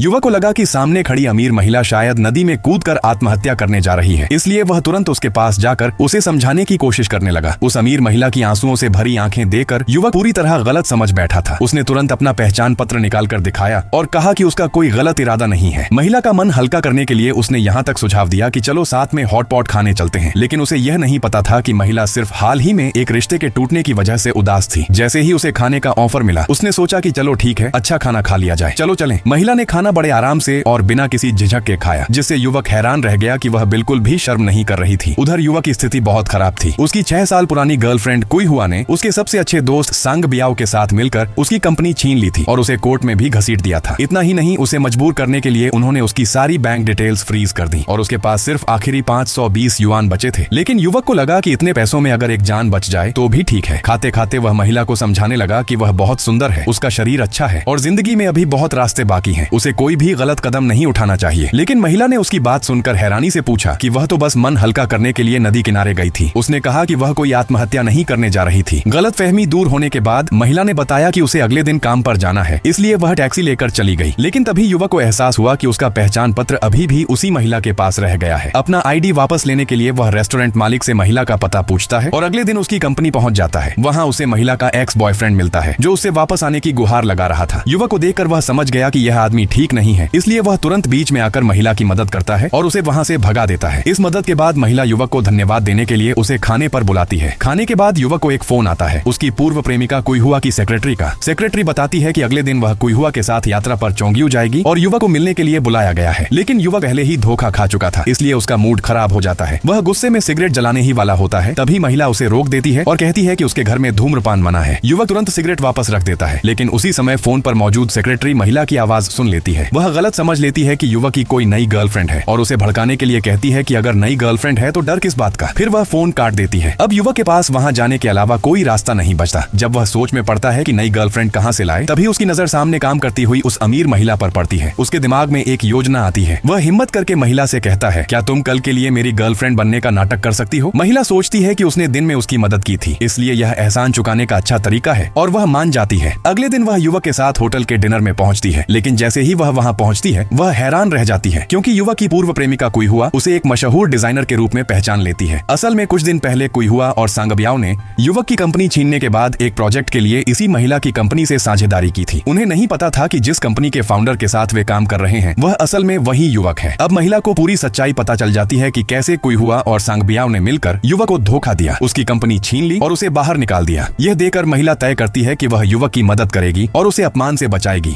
युवक को लगा कि सामने खड़ी अमीर महिला शायद नदी में कूदकर आत्महत्या करने जा रही है, इसलिए वह तुरंत उसके पास जाकर उसे समझाने की कोशिश करने लगा। उस अमीर महिला की आंसुओं से भरी आंखें देखकर युवक पूरी तरह गलत समझ बैठा था। उसने तुरंत अपना पहचान पत्र निकालकर दिखाया और कहा कि उसका कोई गलत इरादा नहीं है। महिला का मन हल्का करने के लिए उसने यहाँ तक सुझाव दिया कि चलो साथ में हॉट पॉट खाने चलते हैं, लेकिन उसे यह नहीं पता था कि महिला सिर्फ हाल ही में एक रिश्ते के टूटने की वजह से उदास थी। जैसे ही उसे खाने का ऑफर मिला, उसने सोचा कि चलो ठीक है, अच्छा खाना खा लिया जाए, चलो चलें। महिला ने खाना बड़े आराम से और बिना किसी झिझक के खाया, जिससे युवक हैरान रह गया कि वह बिल्कुल भी शर्म नहीं कर रही थी। उधर युवक की स्थिति बहुत खराब थी। उसकी 6 साल पुरानी गर्लफ्रेंड कुई हुआ ने उसके सबसे अच्छे दोस्त सांग बियाओ के साथ मिलकर उसकी कंपनी छीन ली थी और उसे कोर्ट में भी घसीट दिया था। इतना ही नहीं, उसे मजबूर करने के लिए उन्होंने उसकी सारी बैंक डिटेल्स फ्रीज कर दी और उसके पास सिर्फ आखिरी 520 युआन बचे थे। लेकिन युवक को लगा कि इतने पैसों में अगर एक जान बच जाए तो भी ठीक है। खाते खाते वह महिला को समझाने लगा कि वह बहुत सुंदर है, उसका शरीर अच्छा है और जिंदगी में अभी बहुत रास्ते बाकी हैं। उसे कोई भी गलत कदम नहीं उठाना चाहिए। लेकिन महिला ने उसकी बात सुनकर हैरानी से पूछा कि वह तो बस मन हल्का करने के लिए नदी किनारे गई थी। उसने कहा कि वह कोई आत्महत्या नहीं करने जा रही थी। गलतफहमी दूर होने के बाद महिला ने बताया कि उसे अगले दिन काम पर जाना है, इसलिए वह टैक्सी लेकर चली गई। लेकिन तभी युवक को एहसास हुआ कि उसका पहचान पत्र अभी भी उसी महिला के पास रह गया है। अपना आईडी वापस लेने के लिए वह रेस्टोरेंट मालिक से महिला का पता पूछता है और अगले दिन उसकी कंपनी पहुंच जाता है। वहां उसे महिला का एक्स बॉयफ्रेंड मिलता है, जो उससे वापस आने की गुहार लगा रहा था। युवक को देखकर वह समझ गया कि यह आदमी ठीक नहीं है, इसलिए वह तुरंत बीच में आकर महिला की मदद करता है और उसे वहां से भगा देता है। इस मदद के बाद महिला युवक को धन्यवाद देने के लिए उसे खाने पर बुलाती है। खाने के बाद युवक को एक फोन आता है उसकी पूर्व प्रेमिका कुईहुआ की सेक्रेटरी का। सेक्रेटरी बताती है कि अगले दिन वह कुईहुआ के साथ यात्रा पर चोंग्यू जाएगी और युवक को मिलने के लिए बुलाया गया है। लेकिन युवक पहले ही धोखा खा चुका था, इसलिए उसका मूड खराब हो जाता है। वह गुस्से में सिगरेट जलाने ही वाला होता है, तभी महिला उसे रोक देती है और कहती है कि उसके घर में धूम्रपान मना है। युवक तुरंत सिगरेट वापस रख देता है, लेकिन उसी समय फोन पर मौजूद सेक्रेटरी महिला की आवाज सुन लेती है। वह गलत समझ लेती है कि युवक की कोई नई गर्लफ्रेंड है और उसे भड़काने के लिए कहती है कि अगर नई गर्लफ्रेंड है तो डर किस बात का। फिर वह फोन काट देती है। अब युवक के पास वहां जाने के अलावा कोई रास्ता नहीं बचता। जब वह सोच में पड़ता है कि नई गर्लफ्रेंड कहां से लाए, तभी उसकी नजर सामने काम करती हुई उस अमीर महिला पर पड़ती है। उसके दिमाग में एक योजना आती है। वह हिम्मत करके महिला से कहता है, क्या तुम कल के लिए मेरी गर्लफ्रेंड बनने का नाटक कर सकती हो? महिला सोचती है कि उसने दिन में उसकी मदद की थी, इसलिए यह एहसान चुकाने का अच्छा तरीका है और वह मान जाती है। अगले दिन वह युवक के साथ होटल के डिनर में पहुंचती है, लेकिन जैसे ही वह वहां पहुंचती है, वह हैरान रह जाती है क्योंकि युवक की पूर्व प्रेमिका कुईहुआ उसे एक मशहूर डिजाइनर के रूप में पहचान लेती है। असल में कुछ दिन पहले कुईहुआ और सांगबियाओ ने युवक की कंपनी छीनने के बाद एक प्रोजेक्ट के लिए इसी महिला की कंपनी से साझेदारी की थी। उन्हें नहीं पता था कि जिस कंपनी के फाउंडर के साथ वे काम कर रहे हैं वह असल में वही युवक है। अब महिला को पूरी सच्चाई पता चल जाती है कि कैसे कुईहुआ और सांगबियाओ ने मिलकर युवक को धोखा दिया, उसकी कंपनी छीन ली और उसे बाहर निकाल दिया। यह देखकर महिला तय करती है कि वह युवक की मदद करेगी और उसे अपमान से बचाएगी।